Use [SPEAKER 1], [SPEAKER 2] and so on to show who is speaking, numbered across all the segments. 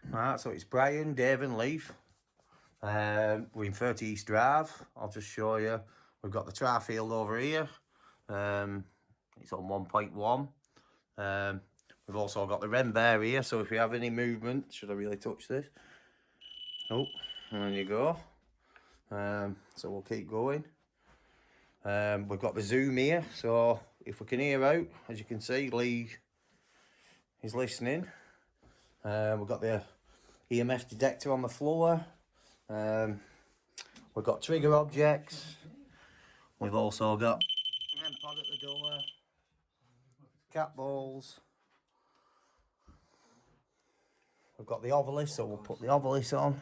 [SPEAKER 1] Right, so it's Brian, Dave and Leaf. We're in 30 East Drive. I'll just show you. We've got the tri field over here. It's on 1.1. We've also got the Wren Bear here, so if you have any movement, should I really touch this? Oh, there you go. So we'll keep going. We've got the zoom here, so if we can hear out, as you can see, Lee is listening. We've got the EMF detector on the floor. We've got trigger objects. We've also got an pod at the door, cat balls. We've got the ovalis, so we'll put the ovalis on.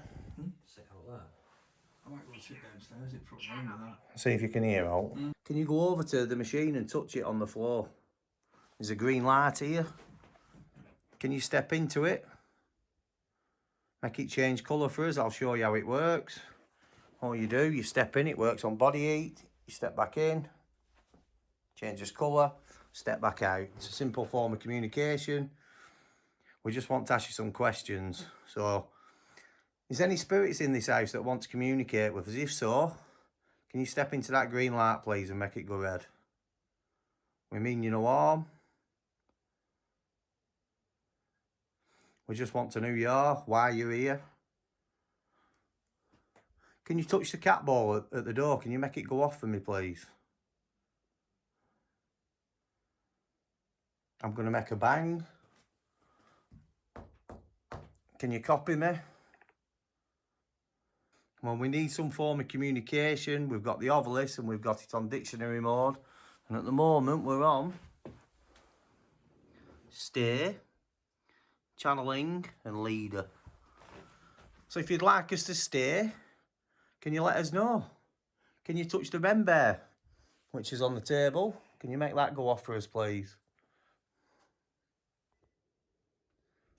[SPEAKER 2] Sit out there. I might go sit downstairs in front room with that.
[SPEAKER 1] See if you can hear out. Can you go over to the machine and touch it on the floor? There's a green light here. Can you step into it? Make it change colour for us. I'll show you how it works. All you do, you step in, it works on body heat. You step back in, changes colour, step back out. It's a simple form of communication. We just want to ask you some questions. So, is there any spirits in this house that want to communicate with us? If so, can you step into that green light, please, and make it go red? We mean you no harm. We just want to know who you are, why you're here. Can you touch the cat ball at the door? Can you make it go off for me, please? I'm going to make a bang. Can you copy me? Well, we need some form of communication. We've got the ovalis and we've got it on dictionary mode. And at the moment we're on stay, channeling and leader. So if you'd like us to stay, can you let us know? Can you touch the Wren Bear, which is on the table? Can you make that go off for us, please?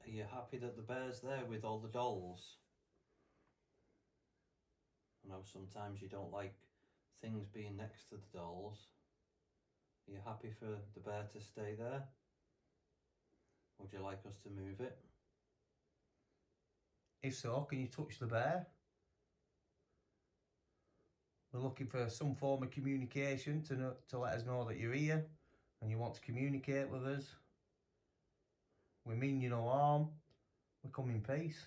[SPEAKER 2] Are you happy that the bear's there with all the dolls? I know sometimes you don't like things being next to the dolls. Are you happy for the bear to stay there? Would you like us to move it?
[SPEAKER 1] If so, can you touch the bear? We're looking for some form of communication to let us know that you're here and you want to communicate with us. We mean you no harm. We come in peace.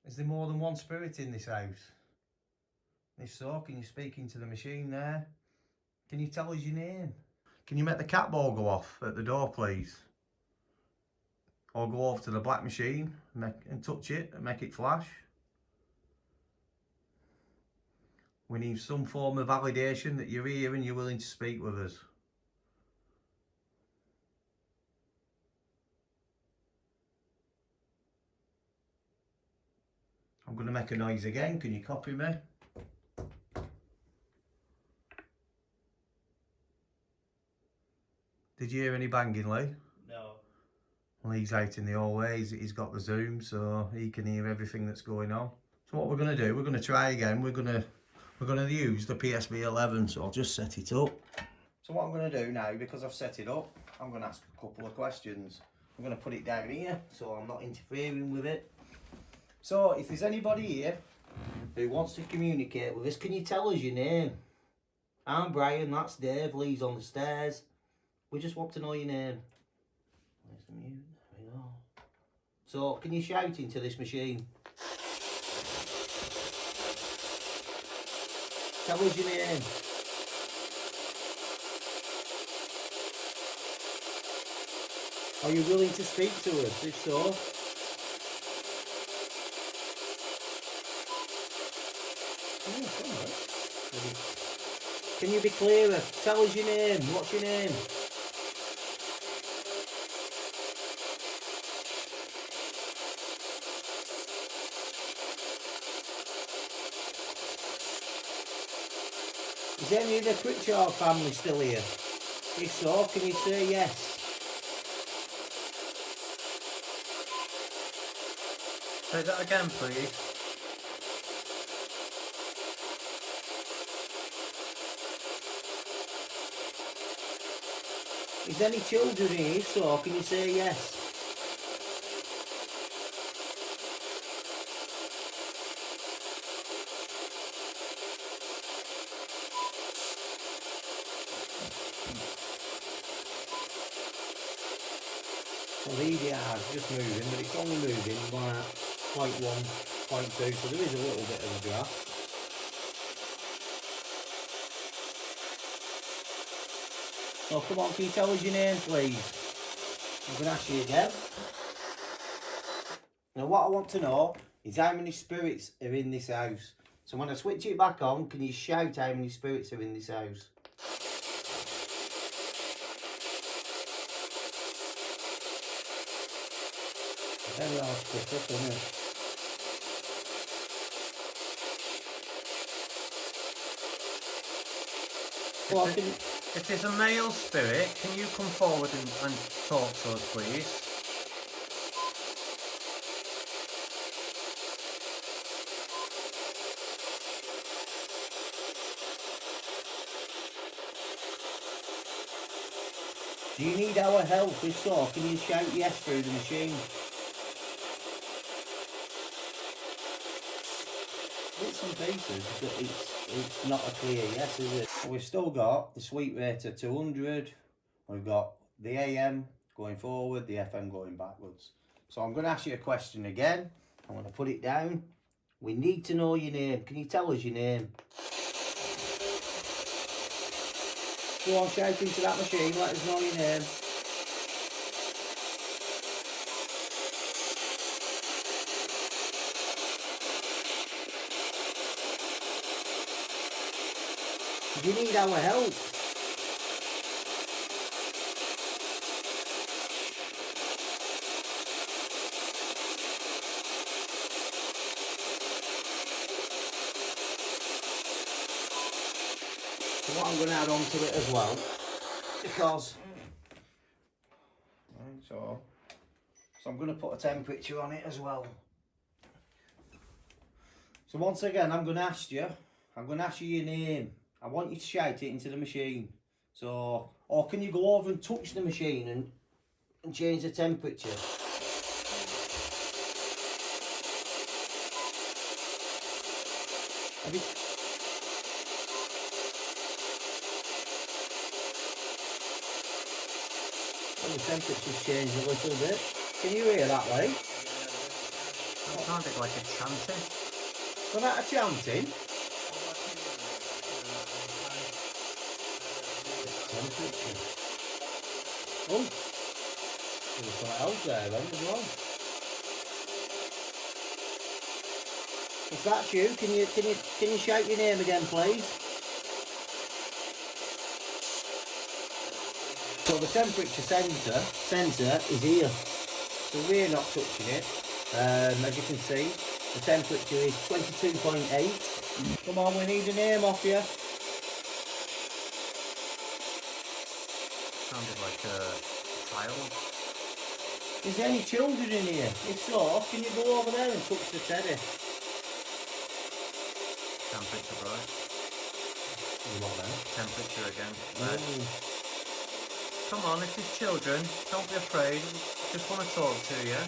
[SPEAKER 1] Is there more than one spirit in this house? If so, can you speak into the machine there? Can you tell us your name? Can you make the cat ball go off at the door, please? Or go over to the black machine and touch it and make it flash? We need some form of validation that you're here and you're willing to speak with us. I'm going to make a noise again. Can you copy me? Did you hear any banging, Lee?
[SPEAKER 2] No.
[SPEAKER 1] Well, he's out in the hallway. He's got the Zoom, so he can hear everything that's going on. So what we're going to do, we're going to try again. We're going to use the PSB 11. So I'll just set it up. So what I'm going to do now, because I've set it up, I'm going to ask a couple of questions. I'm going to put it down here, so I'm not interfering with it. So if there's anybody here who wants to communicate with us, can you tell us your name? I'm Brian, that's Dave, Lee's on the stairs. We just want to know your name. Where's the mute? There we go. So can you shout into this machine? Tell us your name. Are you willing to speak to us? If so, can you be clearer? Tell us your name. What's your name? Is any of the Pritchard family still here? If so, can you say yes?
[SPEAKER 3] Say that again, please.
[SPEAKER 1] Is there any children here? If so, can you say yes? Well, the EDR is just moving, but it's only moving by 0.1, 0.2, so there is a little bit of a draft. So come on, can you tell us your name, please? I'm going to ask you again. Now, what I want to know is how many spirits are in this house. So when I switch it back on, can you shout how many spirits are in this house? Very hard to pick up, isn't it? Well,
[SPEAKER 3] If there's a male spirit, can you come forward and talk to us, please?
[SPEAKER 1] do you need our help? If so, can you shout yes through the machine? Bits and pieces, but it's not a clear yes, is it? We've still got the sweep rate at 200. We've got the AM going forward, the FM going backwards. So I'm going to ask you a question again. I'm going to put it down. We need to know your name. Can you tell us your name? Go on, shout into that machine. Let us know your name. Do you need our help? So what I'm going to add on to it as well, because so I'm going to put a temperature on it as well. So once again, I'm going to ask you your name. I want you to shout it into the machine. So, or can you go over and touch the machine and change the temperature? Have you... Well, the temperature's changed a little bit. Can you hear that, Lee?
[SPEAKER 3] That sounded like a chanting.
[SPEAKER 1] Was that a chanting? Temperature. Oh, there's something else there then as well. If that's you, can you shout your name again, please? So the temperature sensor is here. So we're not touching it. As you can see, the temperature is 22.8. Come on, we need a name off you.
[SPEAKER 3] Sounded like a child.
[SPEAKER 1] Is there any children in here? If so, can you go over there and touch the teddy?
[SPEAKER 3] Temperature, right?
[SPEAKER 1] What then?
[SPEAKER 3] Temperature again. Red.
[SPEAKER 1] Oh.
[SPEAKER 3] Come on, if there's children, don't be afraid. Just want to talk to you.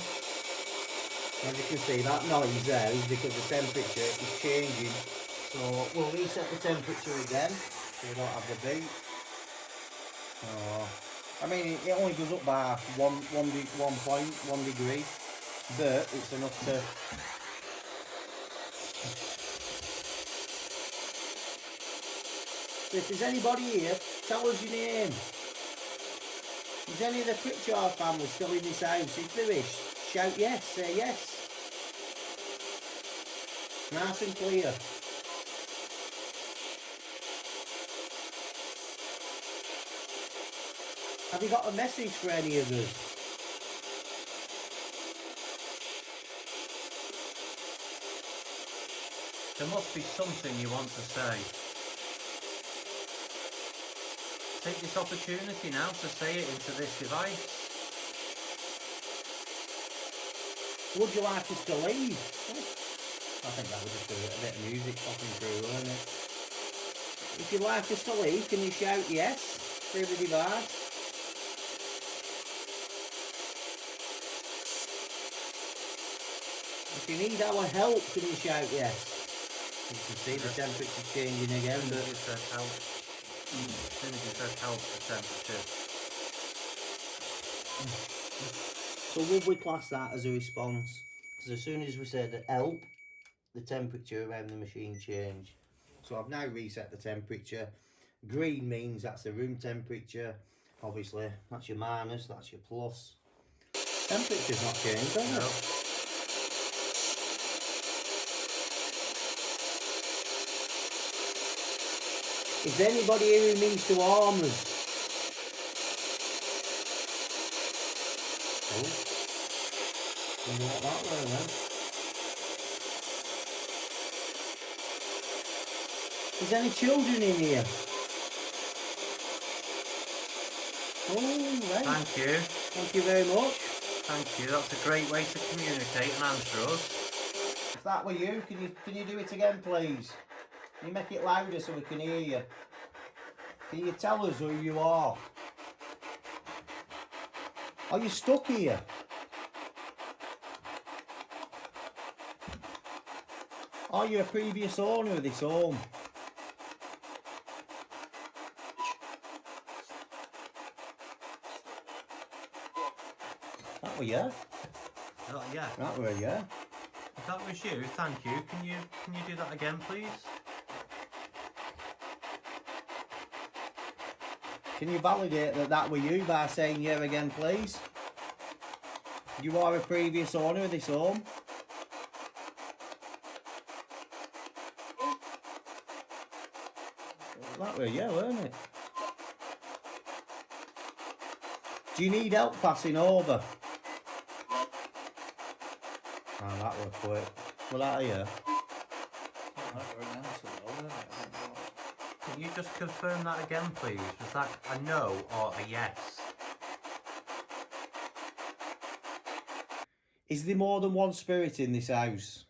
[SPEAKER 1] As you can see, that noise there is because the temperature is changing. So we'll reset the temperature again, so we don't have the beep. Oh, I mean, it only goes up by 1.1 degree, but it's enough to... So if there's anybody here, tell us your name. Is any of the Pritchard family still in this house? If there is, shout yes, say yes. Nice and clear. Have you got a message for any of us?
[SPEAKER 3] There must be something you want to say. Take this opportunity now to say it into this device.
[SPEAKER 1] Would you like us to leave? I think that would just be a bit of music popping through, wouldn't it? If you'd like us to leave, can you shout yes through the device? If you need our help, can you shout yes? You can see the temperature changing again,
[SPEAKER 3] As soon as
[SPEAKER 1] but
[SPEAKER 3] you said help, as soon as you said help, the temperature.
[SPEAKER 1] so would we class that as a response? Because as soon as we said help, the temperature around the machine changed. So I've now reset the temperature. Green means that's the room temperature. Obviously, that's your minus, that's your plus. Temperature's not changed, has
[SPEAKER 3] No.
[SPEAKER 1] it? Is there anybody here who means to harm us? Oh. Wonder what that were then. Is there any children in here? Oh, right.
[SPEAKER 3] Thank you.
[SPEAKER 1] Thank you very much.
[SPEAKER 3] Thank you. That's a great way to communicate and answer us.
[SPEAKER 1] If that were you, can you do it again, please? Can you make it louder so we can hear you? Can you tell us who you are? Are you stuck here? Are you a previous owner of this home? That were you.
[SPEAKER 3] Yeah.
[SPEAKER 1] That were you.
[SPEAKER 3] If that was you, thank you. Can you do that again, please?
[SPEAKER 1] Can you validate that were you by saying yeah again, please? You are a previous owner of this home. That were you, weren't it? Do you need help passing over? Oh, that were quick. Well, that you.
[SPEAKER 3] Can you just confirm that again, please? Was that a no or a yes?
[SPEAKER 1] Is there more than one spirit in this house?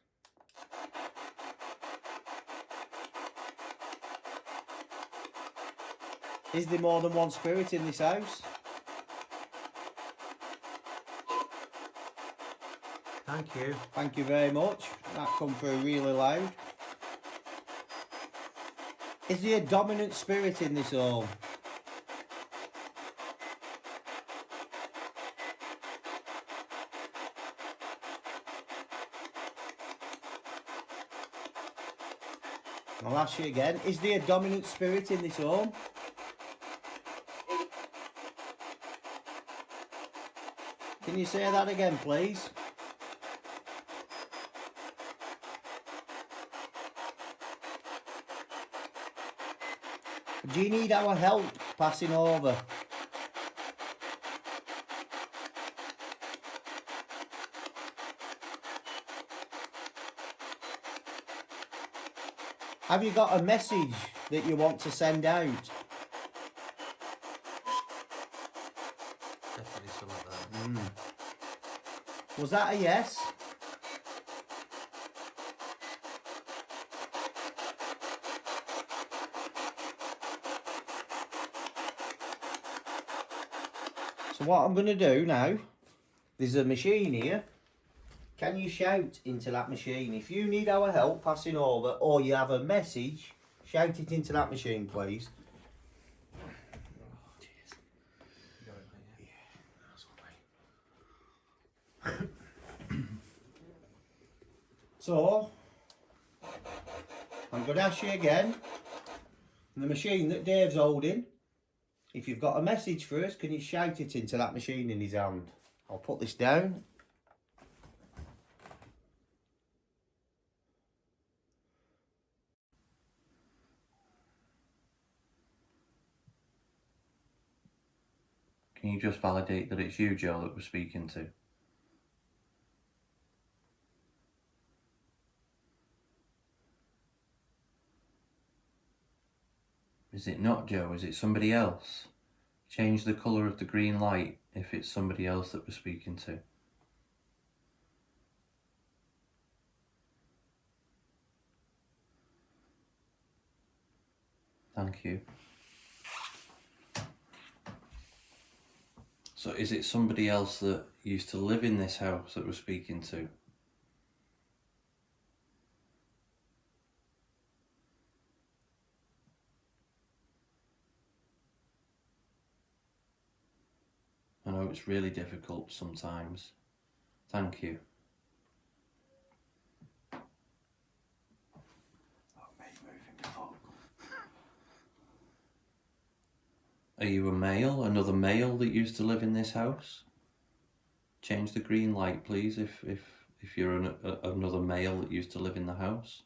[SPEAKER 1] Is there more than one spirit in this house?
[SPEAKER 3] Thank you.
[SPEAKER 1] Thank you very much. That come through really loud. Is there a dominant spirit in this home? I'll ask you again. Is there a dominant spirit in this home? Can you say that again, please? Do you need our help passing over? Have you got a message that you want to send out?
[SPEAKER 3] Definitely something there.
[SPEAKER 1] Was that a yes? So what I'm going to do now, there's a machine here. Can you shout into that machine? If you need our help passing over or you have a message, shout it into that machine, please. So, I'm going to ask you again, the machine that Dave's holding, if you've got a message for us, can you shout it into that machine in his hand? I'll put this down.
[SPEAKER 2] Can you just validate that it's you, Joe, that we're speaking to? Is it not Joe? Is it somebody else? Change the colour of the green light if it's somebody else that we're speaking to. Thank you. So is it somebody else that used to live in this house that we're speaking to? know it's really difficult sometimes. Thank you. Are you a male? Another male that used to live in this house? Change the green light, please, if you're another male that used to live in the house.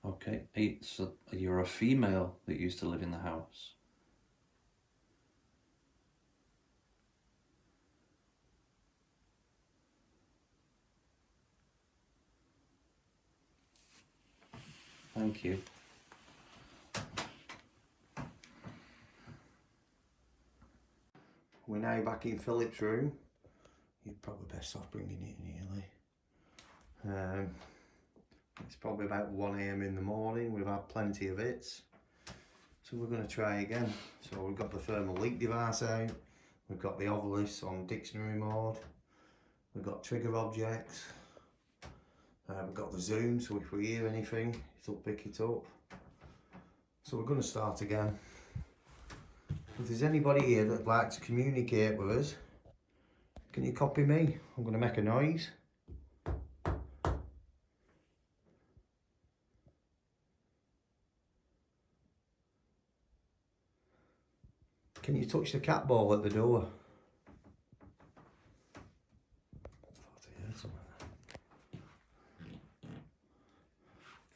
[SPEAKER 2] Okay, so you're a female that used to live in the house. Thank you.
[SPEAKER 1] We're now back in Philip's room. You'd probably best off bringing it in here, Lee. It's probably about 1 AM in the morning. We've had plenty of hits. So we're going to try again. So we've got the thermal leak device out. We've got the ovilus on dictionary mode. We've got trigger objects. We've got the zoom, so if we hear anything, it'll pick it up. So we're going to start again. If there's anybody here that'd like to communicate with us, can you copy me? I'm going to make a noise. Can you touch the cat ball at the door?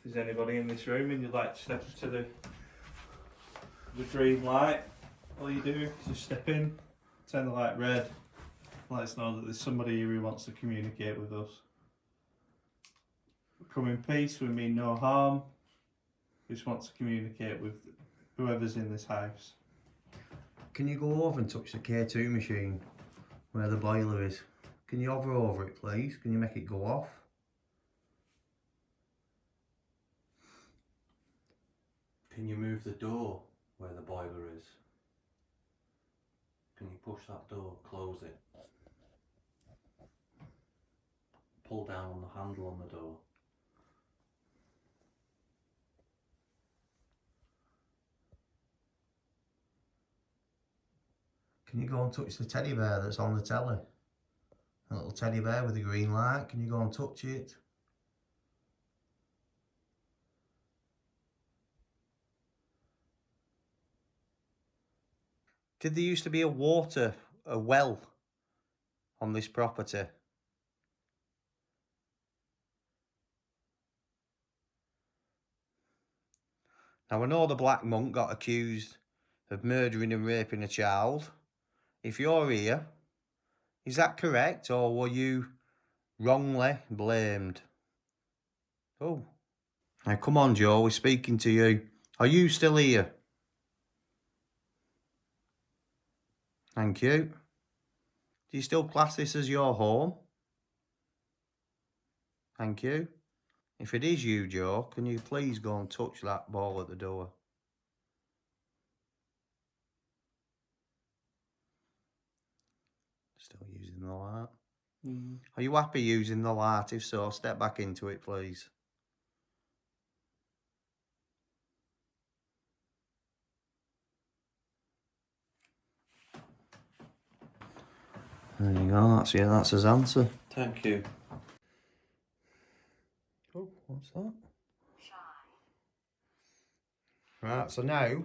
[SPEAKER 3] If there's anybody in this room and you'd like to step up to the green light, all you do is just step in, turn the light red, let us know that there's somebody here who wants to communicate with us. We come in peace, we mean no harm, we just want to communicate with whoever's in this house.
[SPEAKER 1] Can you go over and touch the K2 machine where the boiler is? Can you hover over it, please? Can you make it go off?
[SPEAKER 2] Can you move the door where the boiler is? Can you push that door, close it? Pull down on the handle on the door.
[SPEAKER 1] Can you go and touch the teddy bear that's on the telly? A little teddy bear with a green light. Can you go and touch it? Did there used to be a well on this property? Now I know the Black Monk got accused of murdering and raping a child. If you're here, is that correct, or were you wrongly blamed? Oh. Now come on, Joe, we're speaking to you. Are you still here? Thank you. Do you still class this as your home? Thank you. If it is you, Joe, can you please go and touch that ball at the door? Still using the light? Are you happy using the light? If so, step back into it, please. There you go, that's his answer.
[SPEAKER 2] Thank you.
[SPEAKER 1] Oh, what's that? Right, so now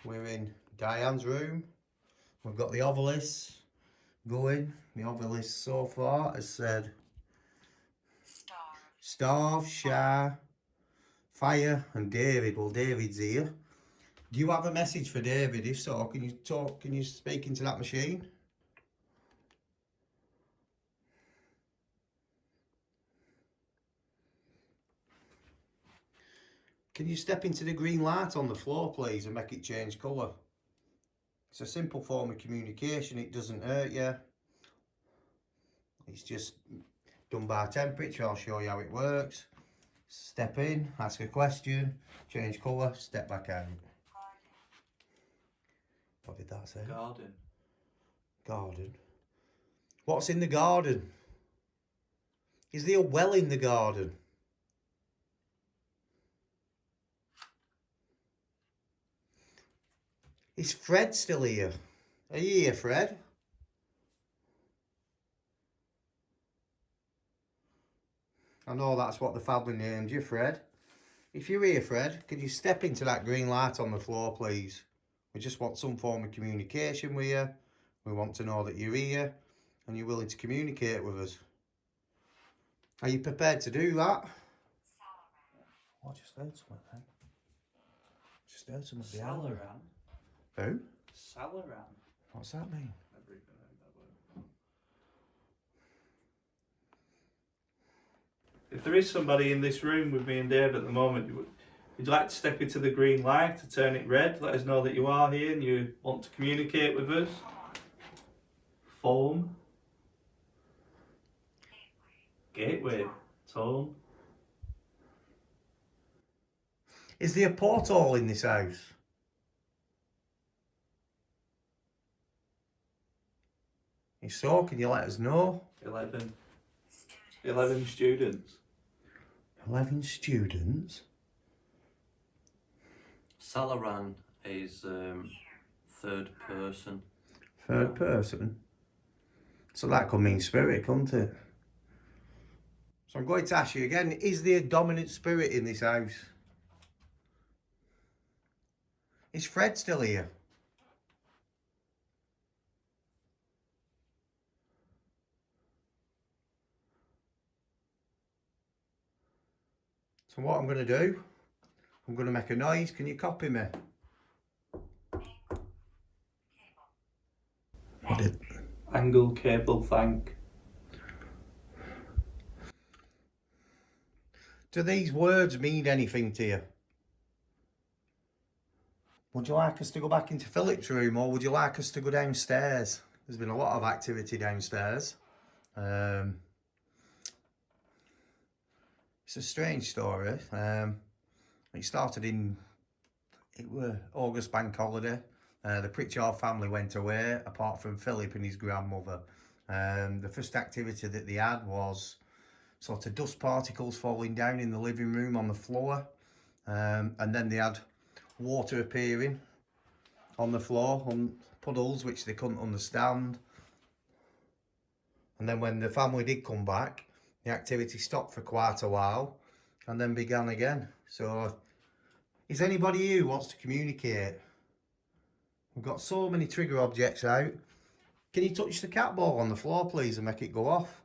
[SPEAKER 1] we're in Diane's room. We've got the ovilus going. The ovilus so far has said starve, Shah, fire, and David. Well, David's here. Do you have a message for David? If so, can you talk? Can you speak into that machine? Can you step into the green light on the floor, please, and make it change colour? It's a simple form of communication. It doesn't hurt you. It's just done by temperature. I'll show you how it works. Step in, ask a question, change colour, step back out. What did that say?
[SPEAKER 2] Garden.
[SPEAKER 1] Garden. What's in the garden? Is there a well in the garden? Is Fred still here? Are you here, Fred? I know that's what the family named you, Fred. If you're here, Fred, could you step into that green light on the floor, please? We just want some form of communication with you. We want to know that you're here and you're willing to communicate with us. Are you prepared to do that? Oh, I just heard something then. Just heard something behind me.
[SPEAKER 2] Salaran?
[SPEAKER 1] Who?
[SPEAKER 2] Salaran?
[SPEAKER 1] What's that mean?
[SPEAKER 3] If there is somebody in this room with me and Dave at the moment, would you like to step into the green light to turn it red? Let us know that you are here and you want to communicate with us. Phone. Gateway. Tone.
[SPEAKER 1] Is there a porthole in this house? If so, can you let us know?
[SPEAKER 3] 11 students.
[SPEAKER 1] 11 students?
[SPEAKER 2] Salaran is third person.
[SPEAKER 1] Third person? So that could mean spirit, couldn't it? So I'm going to ask you again, is there a dominant spirit in this house? Is Fred still here? So what I'm going to do, I'm going to make a noise. Can you copy me? What did?
[SPEAKER 3] Angle, cable, thank.
[SPEAKER 1] Do these words mean anything to you? Would you like us to go back into Philip's room, or would you like us to go downstairs? There's been a lot of activity downstairs. It's a strange story. It started it were August bank holiday. The Pritchard family went away, apart from Philip and his grandmother. The first activity that they had was sort of dust particles falling down in the living room on the floor. And then they had water appearing on the floor, on puddles which they couldn't understand. And then when the family did come back, the activity stopped for quite a while and then began again. So, is anybody here who wants to communicate? We've got so many trigger objects out. Can you touch the cat ball on the floor, please, and make it go off?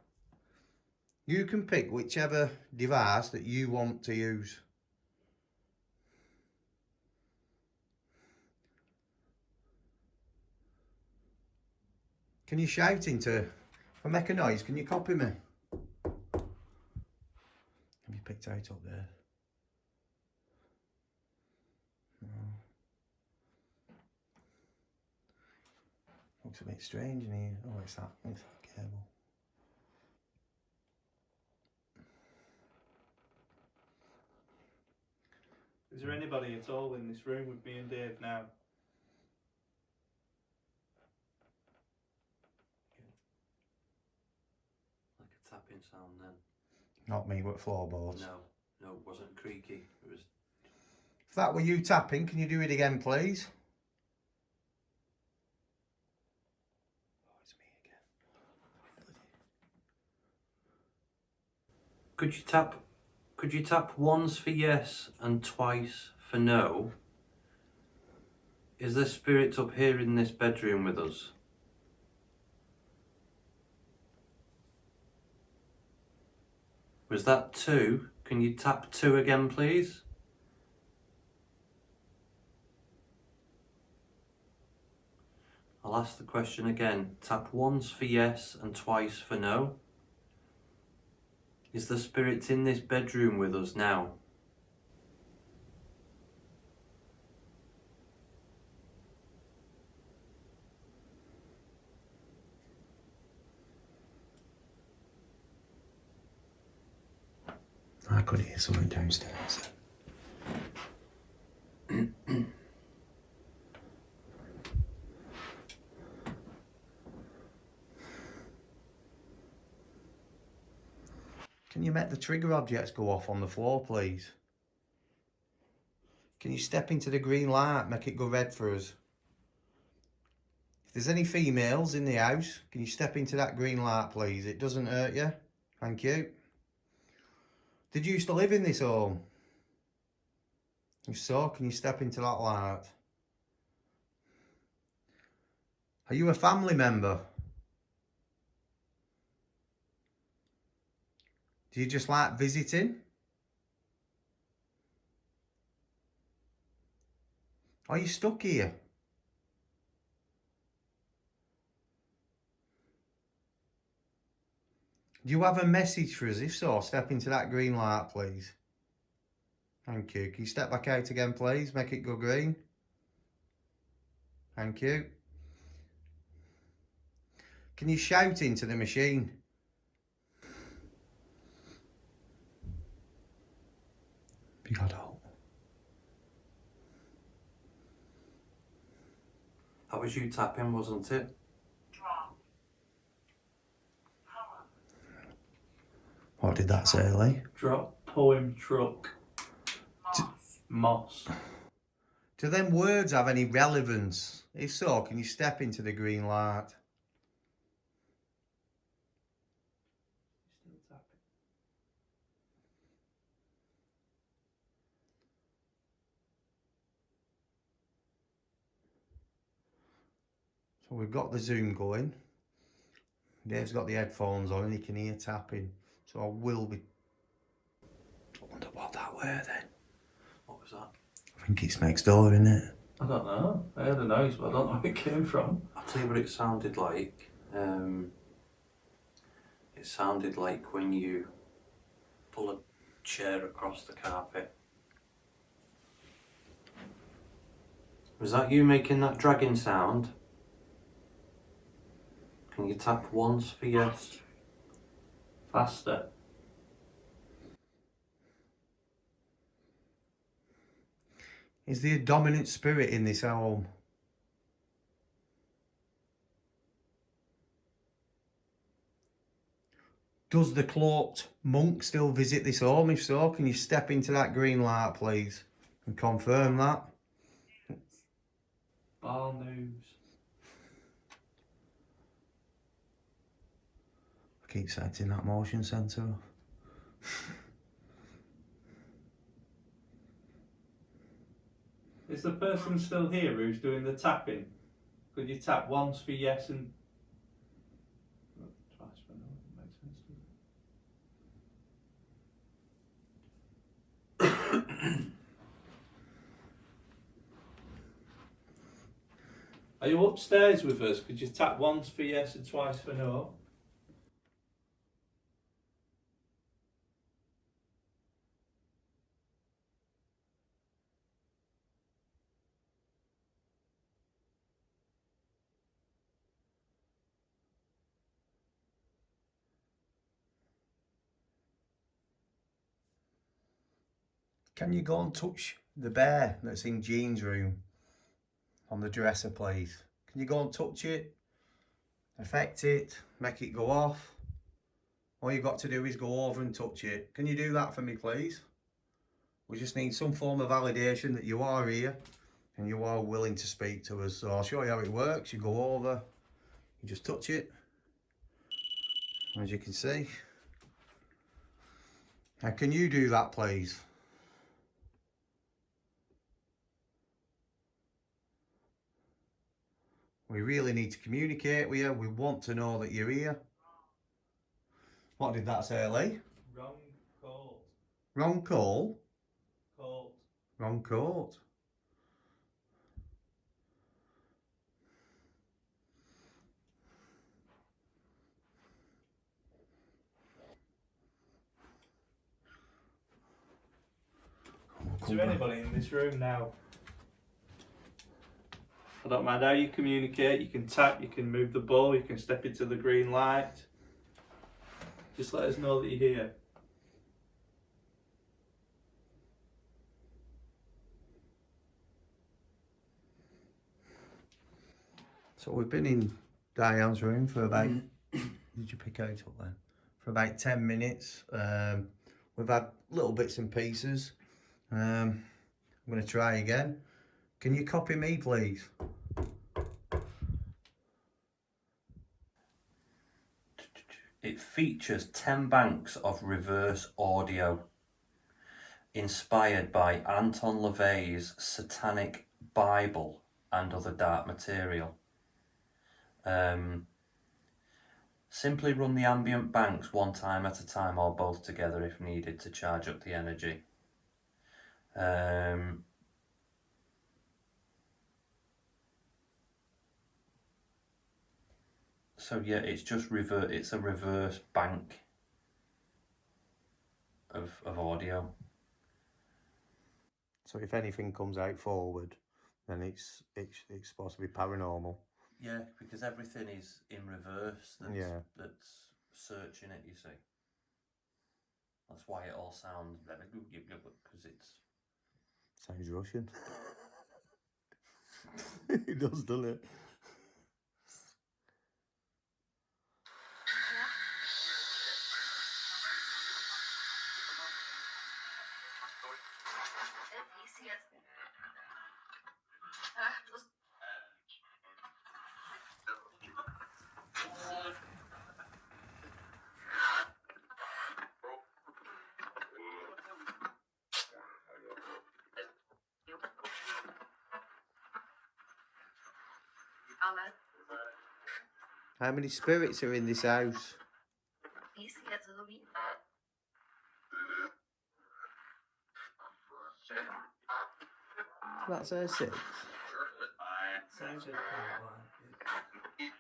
[SPEAKER 1] You can pick whichever device that you want to use. Can you shout into, if I make a noise, can you copy me? Have you picked out up there? No. Looks a bit strange in here. Oh, it's that cable.
[SPEAKER 3] Is there anybody at all in this room with me and Dave now?
[SPEAKER 2] Like a tapping sound then.
[SPEAKER 1] Not me, but floorboards.
[SPEAKER 2] No, it wasn't creaky. It was.
[SPEAKER 1] If that were you tapping, can you do it again, please? Oh, it's me again.
[SPEAKER 2] Could you tap once for yes and twice for no? Is there spirit up here in this bedroom with us? Was that 2? Can you tap 2 again, please? I'll ask the question again. Tap once for yes and twice for no. Is the spirit in this bedroom with us now?
[SPEAKER 1] I could hear something downstairs. Can you make the trigger objects go off on the floor, please? Can you step into the green light, make it go red for us? If there's any females in the house, can you step into that green light, please? It doesn't hurt you. Thank you. Did you used to live in this home? If so, can you step into that light? Are you a family member? Do you just like visiting? Are you stuck here? Do you have a message for us? If so, step into that green light, please. Thank you. Can you step back out again, please? Make it go green. Thank you. Can you shout into the machine? Big adult.
[SPEAKER 2] That was you tapping, wasn't it?
[SPEAKER 1] What did that say, Lee?
[SPEAKER 3] Drop, poem, truck, moss.
[SPEAKER 1] Do them words have any relevance? If so, can you step into the green light?
[SPEAKER 3] Still tapping.
[SPEAKER 1] So we've got the Zoom going. Dave's got the headphones on and he can hear tapping. So I will be... I wonder what that were then.
[SPEAKER 2] What was that?
[SPEAKER 1] I think it's next door, isn't it?
[SPEAKER 3] I don't know. I heard a noise, but I don't know where it came from.
[SPEAKER 2] I'll tell you what it sounded like. It sounded like when you pull a chair across the carpet. Was that you making that dragging sound? Can you tap once for yes?
[SPEAKER 3] Faster.
[SPEAKER 1] Is there a dominant spirit in this home? Does the cloaked monk still visit this home? If so, can you step into that green light, please, and confirm that?
[SPEAKER 3] Bar news.
[SPEAKER 1] I keep setting that motion sensor off.
[SPEAKER 3] Is the person still here who's doing the tapping? Could you tap once for yes and twice for no? That makes sense, doesn't it? Are you upstairs with us? Could you tap once for yes and twice for no?
[SPEAKER 1] Can you go and touch the bear that's in Jean's room on the dresser, please? Can you go and touch it, affect it, make it go off? All you've got to do is go over and touch it. Can you do that for me, please? We just need some form of validation that you are here and you are willing to speak to us. So I'll show you how it works. You go over, you just touch it, as you can see. Now, can you do that, please? We really need to communicate with you. We want to know that you're here. What did that say, Lee?
[SPEAKER 3] Wrong coat.
[SPEAKER 1] Wrong call?
[SPEAKER 3] Coat.
[SPEAKER 1] Wrong coat.
[SPEAKER 3] Is there anybody in this room now? I don't mind how you communicate. You can tap, you can move the ball, you can step into the green light. Just let us know that you're here.
[SPEAKER 1] So we've been in Diane's room for about... Did you pick out up then? for about 10 minutes. We've had little bits and pieces. I'm going to try again. Can you copy me, please?
[SPEAKER 2] It features 10 banks of reverse audio, inspired by Anton LaVey's Satanic Bible and other dark material. Simply run the ambient banks one time at a time or both together if needed to charge up the energy. So yeah, it's just it's a reverse bank of audio.
[SPEAKER 1] So if anything comes out forward, then it's supposed to be paranormal.
[SPEAKER 2] Yeah, because everything is in reverse that's searching it, you see. That's why it all sounds because it's...
[SPEAKER 1] Sounds Russian. It does, doesn't it? How many spirits are in this house? That's her 6.
[SPEAKER 3] Sounded quite like it.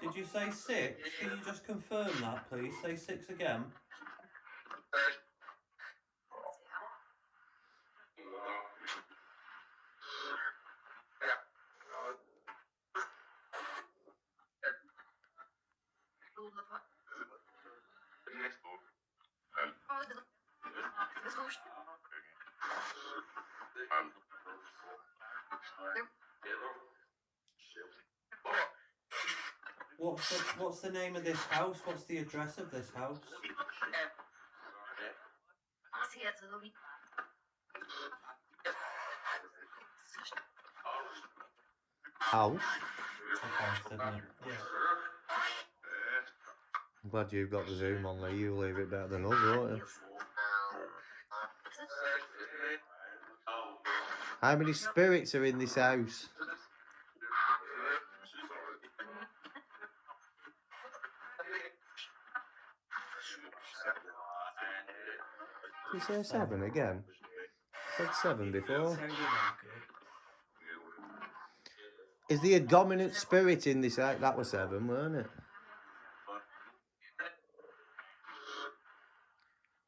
[SPEAKER 2] Did you say 6? Can you just confirm that, please? Say 6 again. What's the name of this house? What's the address of this house?
[SPEAKER 1] House?
[SPEAKER 2] It's a house, isn't it?
[SPEAKER 3] Yeah.
[SPEAKER 1] I'm glad you've got the zoom on there. You leave it better than us, won't you? How many spirits are in this house? Did you say 7 again? I said 7 before.
[SPEAKER 3] Sounded like it.
[SPEAKER 1] Is there a dominant spirit in this house? That was 7, weren't it?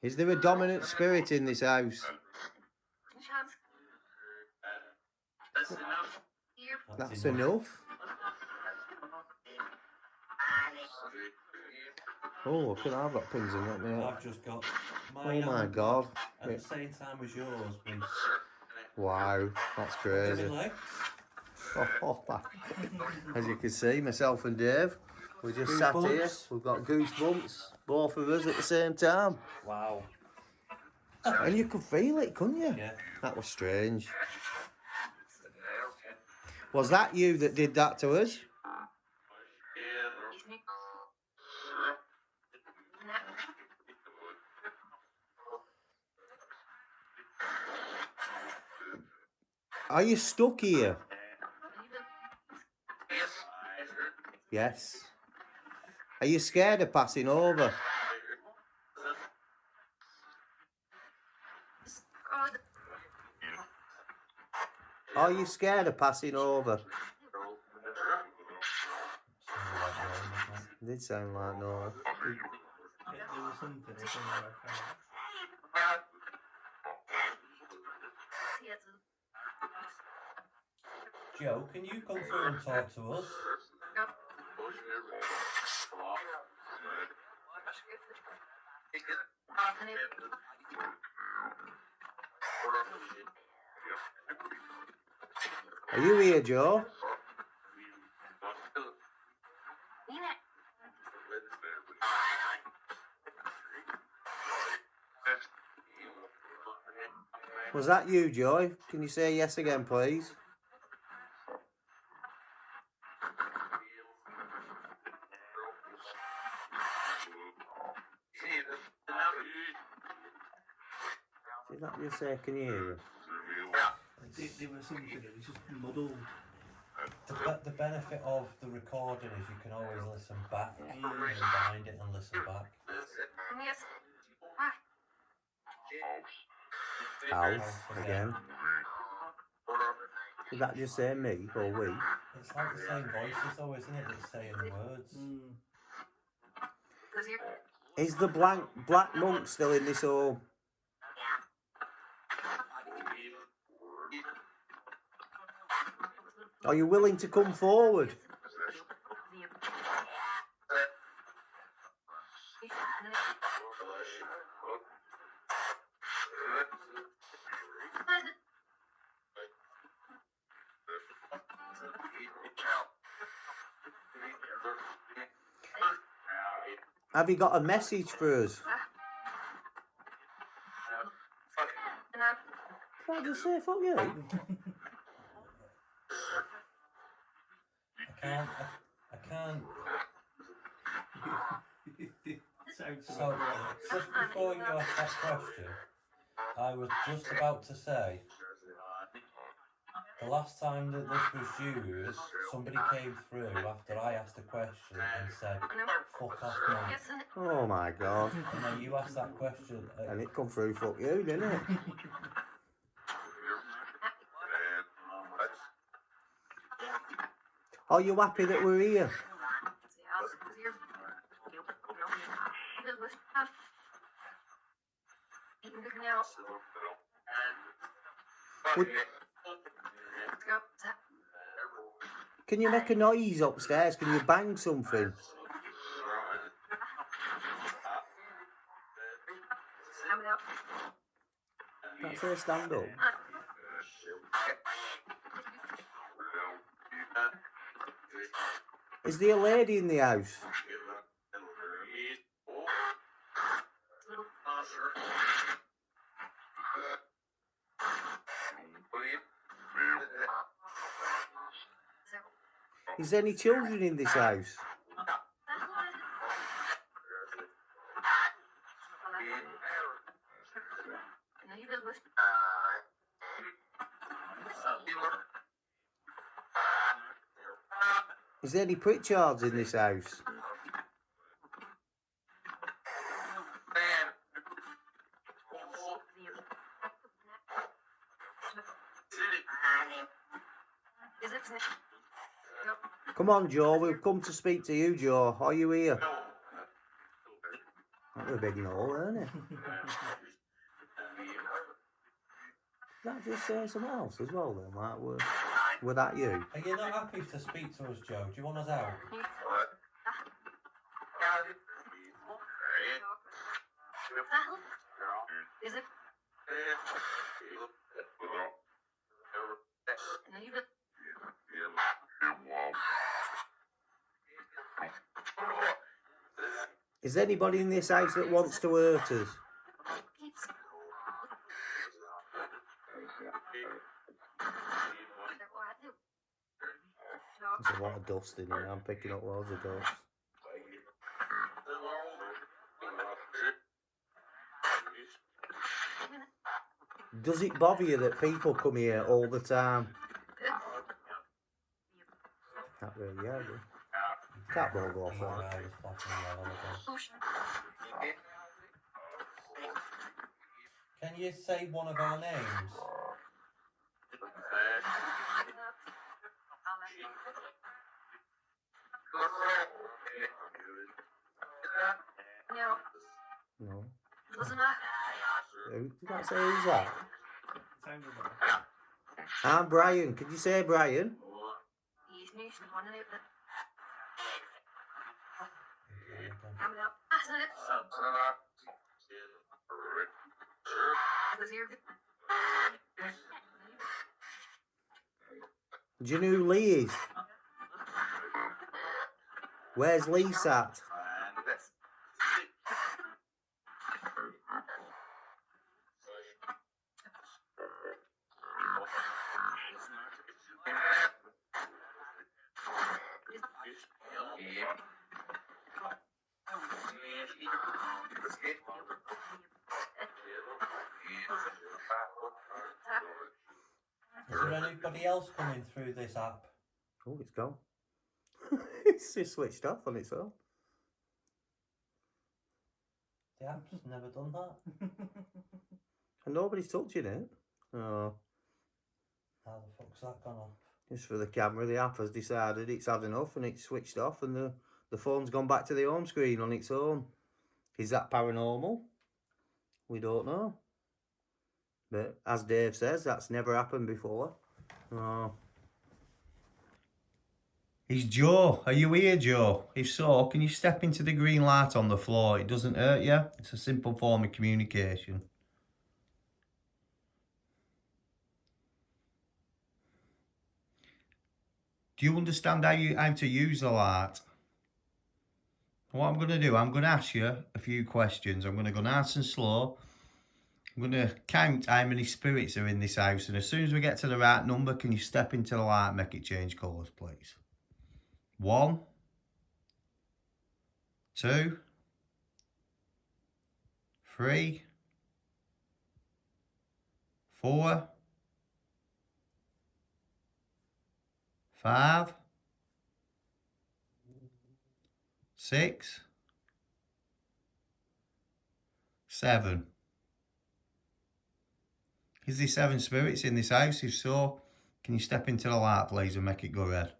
[SPEAKER 1] Is there a dominant spirit in this house? That's enough. Oh, look at that, I've got pins in that now.
[SPEAKER 2] I've just got
[SPEAKER 1] Oh my god.
[SPEAKER 2] at the same time as yours.
[SPEAKER 1] Wow, that's
[SPEAKER 2] Look at
[SPEAKER 1] crazy.
[SPEAKER 2] my legs.
[SPEAKER 1] Oh, as you can see, myself and Dave, we just sat here. We've got goosebumps, both of us at the same time.
[SPEAKER 2] Wow.
[SPEAKER 1] And you could feel it, couldn't you?
[SPEAKER 2] Yeah.
[SPEAKER 1] That was strange. Was that you that did that to us? Are you stuck here? Yes. Are you scared of passing over? Are you scared of passing over? It did sound like no.
[SPEAKER 3] Yeah, there was something like that.
[SPEAKER 2] Joe, can you come through and talk to us?
[SPEAKER 1] Are you here, Joe? Was that you, Joy? Can you say yes again, please? Did that just say, can you hear her?
[SPEAKER 3] There was something, it was just muddled.
[SPEAKER 2] The benefit of the recording is you can always listen back, rewind it and listen back.
[SPEAKER 1] House, again. Did that just say me or we?
[SPEAKER 2] It's like the same voices though, isn't it, that's saying the words?
[SPEAKER 1] Is the black monk still in this home? Are you willing to come forward? Have you got a message for us? Can I just say fuck you?
[SPEAKER 2] I can't.
[SPEAKER 3] Sounds
[SPEAKER 2] So, just before you asked that question, I was just about to say, the last time that this was used, somebody came through after I asked a question and said, fuck off, mate.
[SPEAKER 1] Oh my god.
[SPEAKER 2] And then you asked that question.
[SPEAKER 1] And it come through fuck you, didn't it? Are you happy that we're here? Can you make a noise upstairs? Can you bang something? That's her stand up. Is there a lady in the house? Is there any children in this house? Is there any Pritchards in this house? Come on, Joe, we've come to speak to you, Joe. Are you here? That was a big no, isn't it? Did that just say something else as well then? Like, were that you?
[SPEAKER 2] Are you not happy to speak to us, Joe? Do you want us out?
[SPEAKER 1] Is there anybody in this house that wants to hurt us? There's a lot of dust in here. I'm picking up loads of dust. Does it bother you that people come here all the time? Can't really hear you. Cat ball go off
[SPEAKER 2] Your
[SPEAKER 1] there.
[SPEAKER 2] eye was flashing yellow again. Can you say one of our names?
[SPEAKER 1] No. Who did that say? Who's that?
[SPEAKER 3] Sounded like
[SPEAKER 1] I'm Brian. Could you say Brian? Do you know who Lee is? Where's Lee sat?
[SPEAKER 2] Is there anybody else coming through this app?
[SPEAKER 1] Oh, it's gone. It's just switched off on its own.
[SPEAKER 2] The app's never done that.
[SPEAKER 1] And nobody's touching it. Oh,
[SPEAKER 2] How the fuck's that gone off?
[SPEAKER 1] just for the camera, the app has decided it's had enough and it's switched off, and the phone's gone back to the home screen on its own. Is that paranormal? We don't know. But as Dave says, that's never happened before. Oh. Is Joe? Are you here, Joe? If so, can you step into the green light on the floor? It doesn't hurt you. It's a simple form of communication. Do you understand how to use the light? What I'm going to do, I'm going to ask you a few questions. I'm going to go nice and slow. I'm going to count how many spirits are in this house, and as soon as we get to the right number, can you step into the light and make it change colours, please? 1, 2, 3, 4, 5, 6, 7. Is there 7 spirits in this house? If so, can you step into the light, please, and make it go red?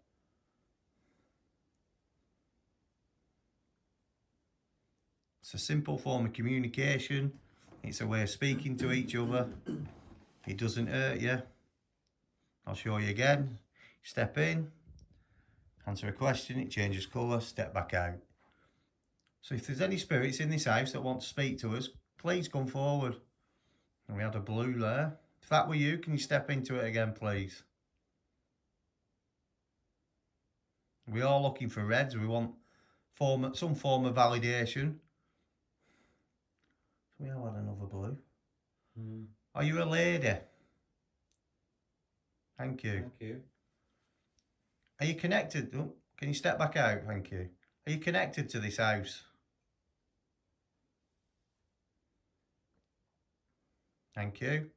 [SPEAKER 1] It's a simple form of communication. It's a way of speaking to each other. It doesn't hurt you. I'll show you again. Step in, answer a question, it changes colour, step back out. So if there's any spirits in this house that want to speak to us, please come forward. And we had a blue there. If that were you, can you step into it again, please? We're all looking for reds. We want some form of validation. We all had another blue. Are you a lady? Thank you.
[SPEAKER 2] Thank you.
[SPEAKER 1] Are you connected? Oh, can you step back out? Thank you. Are you connected to this house? Thank you.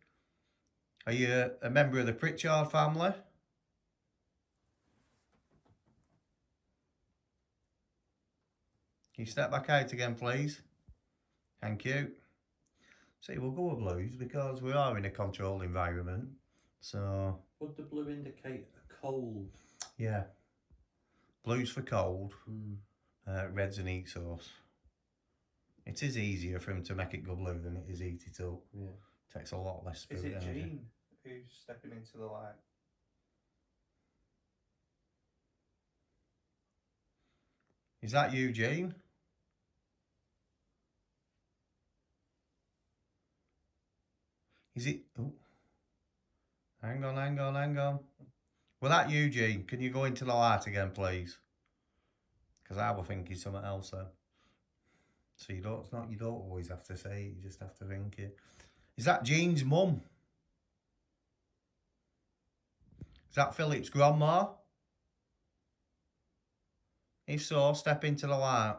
[SPEAKER 1] Are you a member of the Pritchard family? Can you step back out again, please? Thank you. See, we'll go with blues because we are in a controlled environment. So,
[SPEAKER 2] Would the blue indicate a cold?
[SPEAKER 1] yeah. Blues for cold, red's an heat source. It is easier for him to make it go blue than it is heat it up.
[SPEAKER 2] Yeah.
[SPEAKER 1] Takes a lot less spirit
[SPEAKER 3] Is it
[SPEAKER 1] energy.
[SPEAKER 3] Jean who's stepping into the light?
[SPEAKER 1] Is that you, Jean? Is it? Oh. Hang on. Well, that you, Jean? Can you go into the light again, please? Because I was thinking something else then. So you don't always have to say it, you just have to think it. Is that Jean's mum? Is that Philip's grandma? If so, step into the light.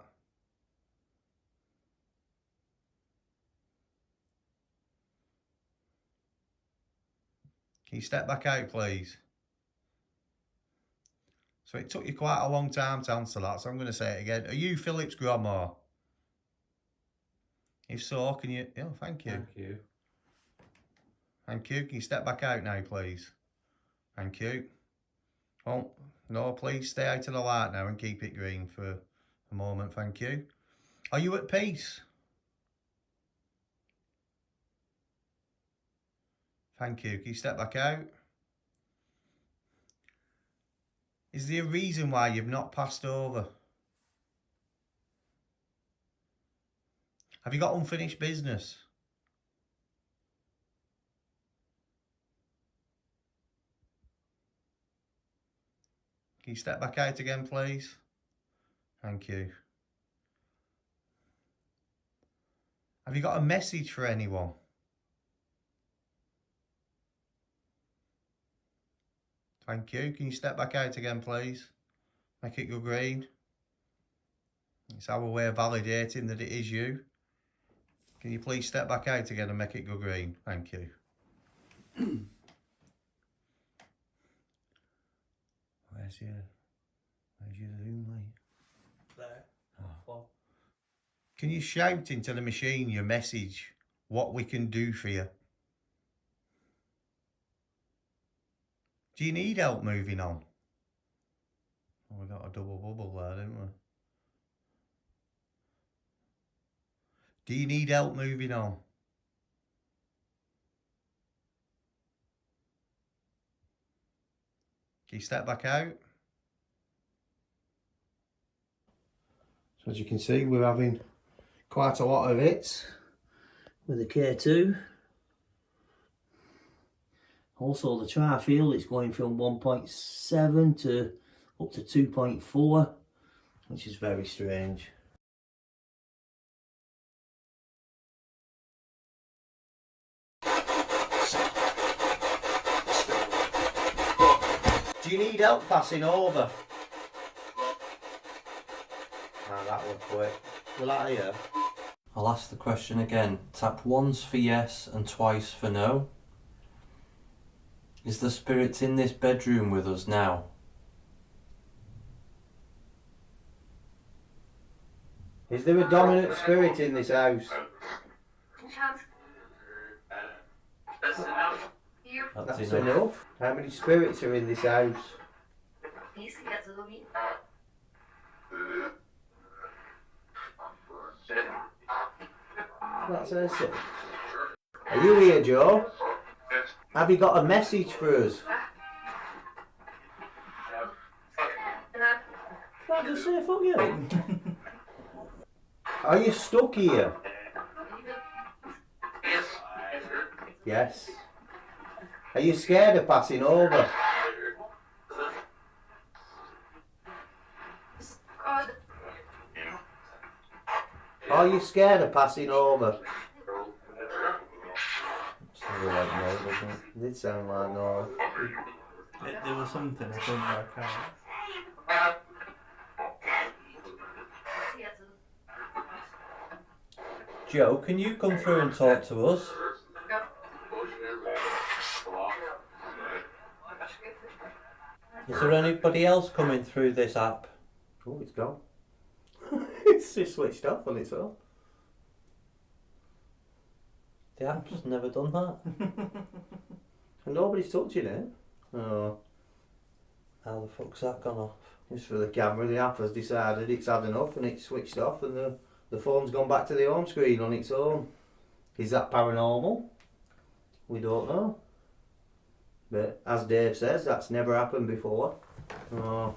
[SPEAKER 1] Can you step back out, please? So it took you quite a long time to answer that, so I'm going to say it again. Are you Philip's grandma? If so, can you... Oh, thank you.
[SPEAKER 2] Thank you.
[SPEAKER 1] Thank you. Can you step back out now, please? Thank you. Oh, no, please stay out of the light now and keep it green for a moment. Thank you. Are you at peace? Thank you. Can you step back out? Is there a reason why you've not passed over? Have you got unfinished business? Can you step back out again, please? Thank you. Have you got a message for anyone? Thank you. Can you step back out again, please? Make it go green. It's our way of validating that it is you. Can you please step back out again and make it go green? Thank you. Where's your zoom light?
[SPEAKER 3] There.
[SPEAKER 1] Oh. Can you shout into the machine your message, what we can do for you? Do you need help moving on? Oh, we got a double bubble there, didn't we? Do you need help moving on? Can you step back out? So as you can see, we're having quite a lot of hits with the K2. Also the tri-field, it's going from 1.7 to up to 2.4, which is very strange. Do you need help passing over? Ah, that was quick. Will that hear?
[SPEAKER 2] I'll ask the question again. Tap once for yes and twice for no. Is the spirit in this bedroom with us now?
[SPEAKER 1] Is there a dominant spirit in this house? That's enough. How many spirits are in this house? That's her six. Are you here, Joe? Have you got a message for us? Can't just say fuck you. Are you stuck here? Yes. Are you scared of passing over? Are you scared of passing over? Sounded like no, doesn't it? It did sound like no.
[SPEAKER 3] There was something I couldn't work out.
[SPEAKER 2] Joe, can you come through and talk to us? Is there anybody else coming through this app?
[SPEAKER 1] Oh, it's gone. It's just switched off on its own.
[SPEAKER 2] The app's never done that.
[SPEAKER 1] And nobody's touching it. Oh.
[SPEAKER 2] How the fuck's that gone off?
[SPEAKER 1] Just for the camera, the app has decided it's had enough and it's switched off and the phone's gone back to the home screen on its own. Is that paranormal? We don't know. But as Dave says, that's never happened before. Oh.